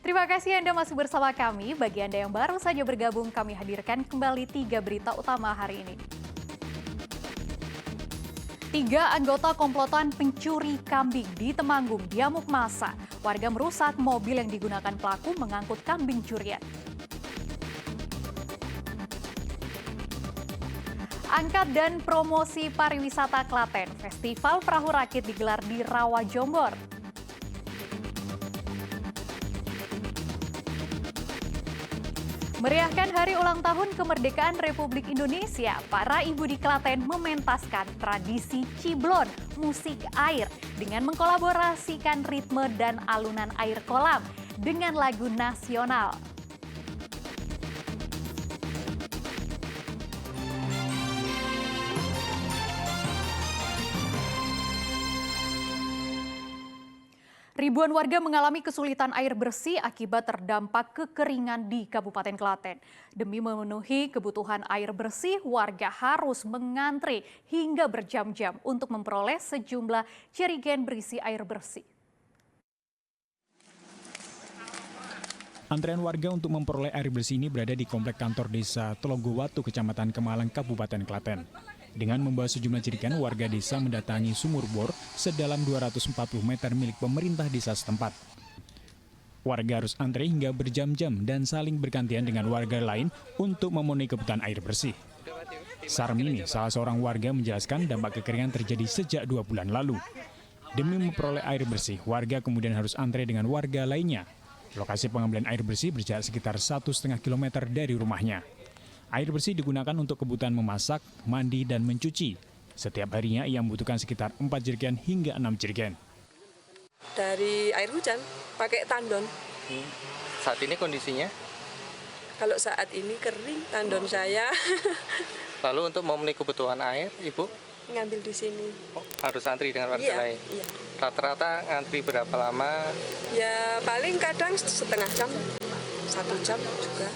Terima kasih Anda masih bersama kami. Bagi Anda yang baru saja bergabung, kami hadirkan kembali 3 berita utama hari ini. 3 anggota komplotan pencuri kambing di Temanggung diamuk massa. Warga merusak mobil yang digunakan pelaku mengangkut kambing curian. Angkat dan promosi pariwisata Klaten. Festival Perahu Rakit digelar di Rawa Jombor. Meriahkan hari ulang tahun kemerdekaan Republik Indonesia, para ibu di Klaten mementaskan tradisi ciblon, musik air, dengan mengkolaborasikan ritme dan alunan air kolam dengan lagu nasional. Ribuan warga mengalami kesulitan air bersih akibat terdampak kekeringan di Kabupaten Klaten. Demi memenuhi kebutuhan air bersih, warga harus mengantre hingga berjam-jam untuk memperoleh sejumlah jerigen berisi air bersih. Antrean warga untuk memperoleh air bersih ini berada di komplek kantor desa Telogowatu, Kecamatan Kemalang, Kabupaten Klaten. Dengan membawa sejumlah jerigen, warga desa mendatangi sumur bor sedalam 240 meter milik pemerintah desa setempat. Warga harus antre hingga berjam-jam dan saling bergantian dengan warga lain untuk memenuhi kebutuhan air bersih. Sarmini, salah seorang warga, menjelaskan dampak kekeringan terjadi sejak 2 bulan lalu. Demi memperoleh air bersih, warga kemudian harus antre dengan warga lainnya. Lokasi pengambilan air bersih berjarak sekitar 1,5 km dari rumahnya. Air bersih digunakan untuk kebutuhan memasak, mandi, dan mencuci. Setiap harinya ia membutuhkan sekitar 4 jerigen hingga 6 jerigen. Dari air hujan, pakai tandon. Saat ini kondisinya? Kalau saat ini kering tandon saya. Lalu untuk memenuhi kebutuhan air, Ibu? Ngambil di sini. Harus antri dengan warga lain? Iya. Rata-rata ngantri berapa lama? Ya paling kadang setengah jam, 1 jam juga.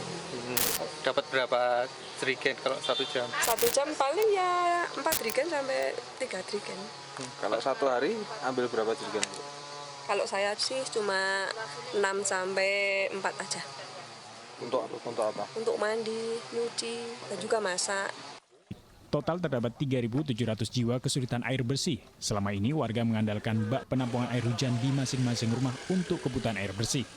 Dapat berapa jerigen kalau 1 jam? 1 jam paling ya 4 jerigen sampai 3 jerigen. Kalau satu hari ambil berapa jerigen? Kalau saya sih cuma 6 sampai 4 aja. Untuk apa? Untuk mandi, nyuci, dan juga masak. Total terdapat 3.700 jiwa kesulitan air bersih. Selama ini warga mengandalkan bak penampungan air hujan di masing-masing rumah untuk kebutuhan air bersih.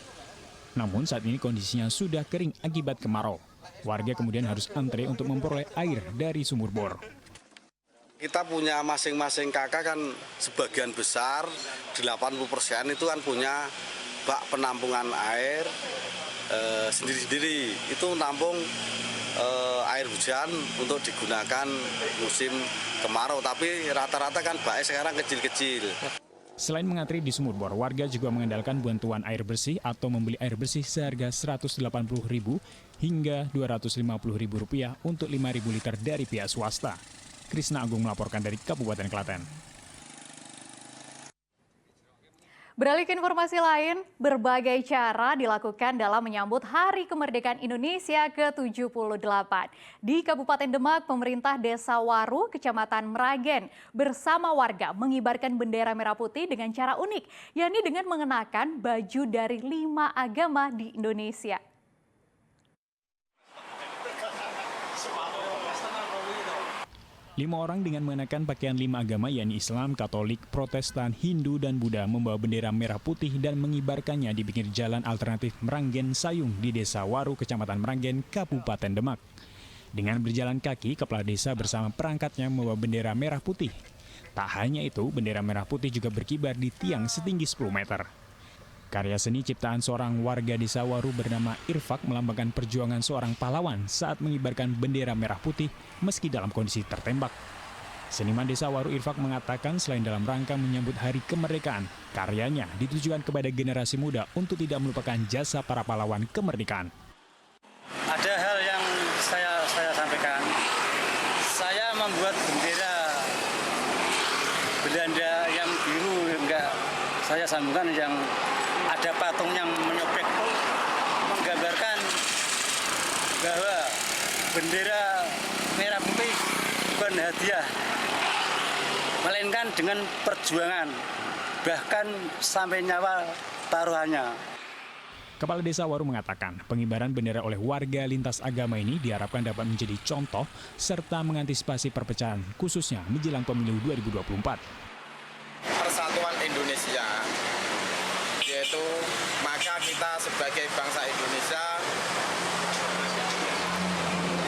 Namun saat ini kondisinya sudah kering akibat kemarau. Warga kemudian harus antre untuk memperoleh air dari sumur bor. Kita punya masing-masing kakak kan sebagian besar, 80% itu kan punya bak penampungan air sendiri-sendiri. Itu nampung air hujan untuk digunakan musim kemarau. Tapi rata-rata kan baknya sekarang kecil-kecil. Selain mengantri di sumur bor, warga juga mengandalkan bantuan air bersih atau membeli air bersih seharga Rp180.000 hingga Rp250.000 untuk 5.000 liter dari pihak swasta. Krisna Agung melaporkan dari Kabupaten Klaten. Beralih ke informasi lain, berbagai cara dilakukan dalam menyambut Hari Kemerdekaan Indonesia ke-78. Di Kabupaten Demak, pemerintah Desa Waru, Kecamatan Meragen, bersama warga mengibarkan bendera merah putih dengan cara unik, yakni dengan mengenakan baju dari 5 agama di Indonesia. Lima orang dengan mengenakan pakaian 5 agama yakni Islam, Katolik, Protestan, Hindu, dan Buddha membawa bendera merah putih dan mengibarkannya di pinggir jalan alternatif Meranggen Sayung di Desa Waru, Kecamatan Meranggen, Kabupaten Demak. Dengan berjalan kaki, kepala desa bersama perangkatnya membawa bendera merah putih. Tak hanya itu, bendera merah putih juga berkibar di tiang setinggi 10 meter. Karya seni ciptaan seorang warga desa Waru bernama Irfak melambangkan perjuangan seorang pahlawan saat mengibarkan bendera merah putih meski dalam kondisi tertembak. Seniman desa Waru Irfak mengatakan selain dalam rangka menyambut Hari Kemerdekaan, karyanya ditujukan kepada generasi muda untuk tidak melupakan jasa para pahlawan kemerdekaan. Ada hal yang saya sampaikan. Saya membuat bendera Belanda yang biru, enggak saya sambungkan yang ada patung yang menyobek, menggambarkan bahwa bendera merah putih bukan hadiah, melainkan dengan perjuangan, bahkan sampai nyawa taruhannya. Kepala Desa Waru mengatakan, pengibaran bendera oleh warga lintas agama ini diharapkan dapat menjadi contoh serta mengantisipasi perpecahan, khususnya menjelang pemilu 2024. Persatuan Indonesia, yaitu maka kita sebagai bangsa Indonesia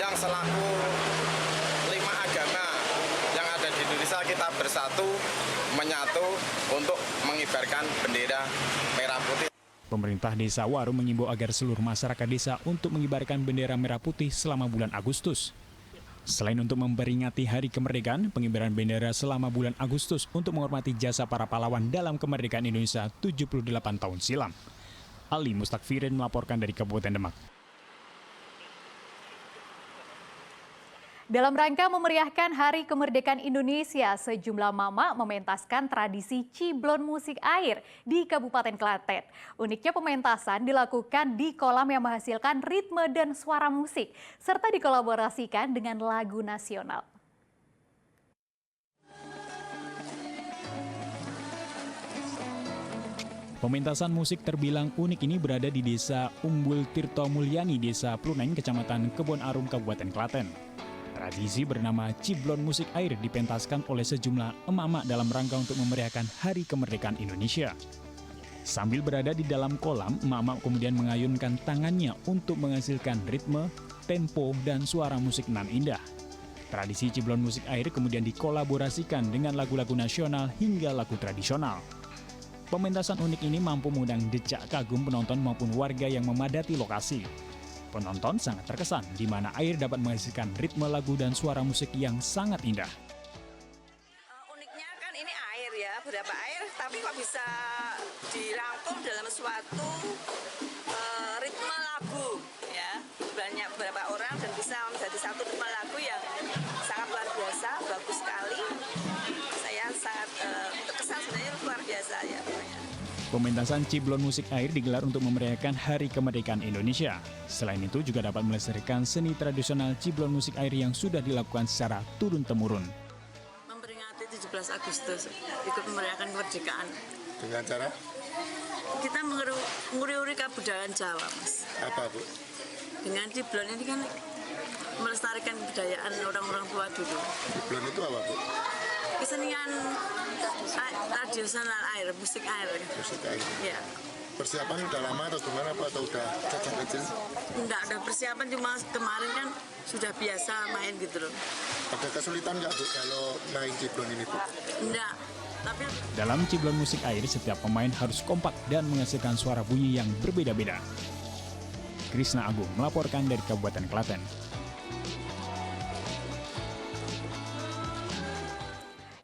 yang selaku 5 agama yang ada di Indonesia, kita bersatu, menyatu untuk mengibarkan bendera merah putih. Pemerintah Desa Waru mengimbau agar seluruh masyarakat desa untuk mengibarkan bendera merah putih selama bulan Agustus. Selain untuk memperingati Hari Kemerdekaan, pengibaran bendera selama bulan Agustus untuk menghormati jasa para pahlawan dalam kemerdekaan Indonesia 78 tahun silam. Ali Mustakfirin melaporkan dari Kabupaten Demak. Dalam rangka memeriahkan Hari Kemerdekaan Indonesia, sejumlah mama mementaskan tradisi ciblon musik air di Kabupaten Klaten. Uniknya pementasan dilakukan di kolam yang menghasilkan ritme dan suara musik, serta dikolaborasikan dengan lagu nasional. Pementasan musik terbilang unik ini berada di Desa Umbul Tirto Mulyani, Desa Pluneng, Kecamatan Kebon Arum, Kabupaten Klaten. Tradisi bernama Ciblon Musik Air dipentaskan oleh sejumlah emak-emak dalam rangka untuk memeriahkan Hari Kemerdekaan Indonesia. Sambil berada di dalam kolam, emak-emak kemudian mengayunkan tangannya untuk menghasilkan ritme, tempo, dan suara musik nan indah. Tradisi Ciblon Musik Air kemudian dikolaborasikan dengan lagu-lagu nasional hingga lagu tradisional. Pementasan unik ini mampu mengundang decak kagum penonton maupun warga yang memadati lokasi. Penonton sangat terkesan di mana air dapat menghasilkan ritme lagu dan suara musik yang sangat indah. Uniknya kan ini air ya, berapa air, tapi kok bisa dirangkum dalam suatu ritme lagu ya. Banyak beberapa orang dan bisa menjadi satu ritme lagu yang sangat luar biasa, bagus sekali. Saya sangat terkesan, sebenarnya luar biasa ya. Pementasan Ciblon Musik Air digelar untuk memeriahkan Hari Kemerdekaan Indonesia. Selain itu juga dapat melestarikan seni tradisional Ciblon Musik Air yang sudah dilakukan secara turun-temurun. Memperingati 17 Agustus, ikut memeriahkan kemerdekaan. Dengan cara? Kita menguri-uri kebudayaan Jawa, Mas. Apa, Bu? Dengan Ciblon ini kan melestarikan kebudayaan orang-orang tua dulu. Ciblon itu apa, Bu? Kesenian tradisional air, musik air. Musik air. Ya. Persiapan udah lama atau gimana, Pak? Atau udah sejak kecil? Enggak ada persiapan, cuma kemarin kan sudah biasa main gitu loh. Ada kesulitan nggak, Bu, kalau main ciblon ini, Bu? Enggak, tapi Dalam Ciblon Musik Air, setiap pemain harus kompak dan menghasilkan suara bunyi yang berbeda-beda. Krisna Agung melaporkan dari Kabupaten Klaten.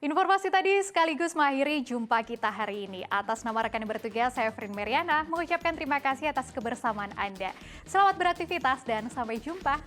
Informasi tadi sekaligus mengakhiri jumpa kita hari ini. Atas nama rekan yang bertugas, saya Frin Meriana mengucapkan terima kasih atas kebersamaan Anda. Selamat beraktivitas dan sampai jumpa.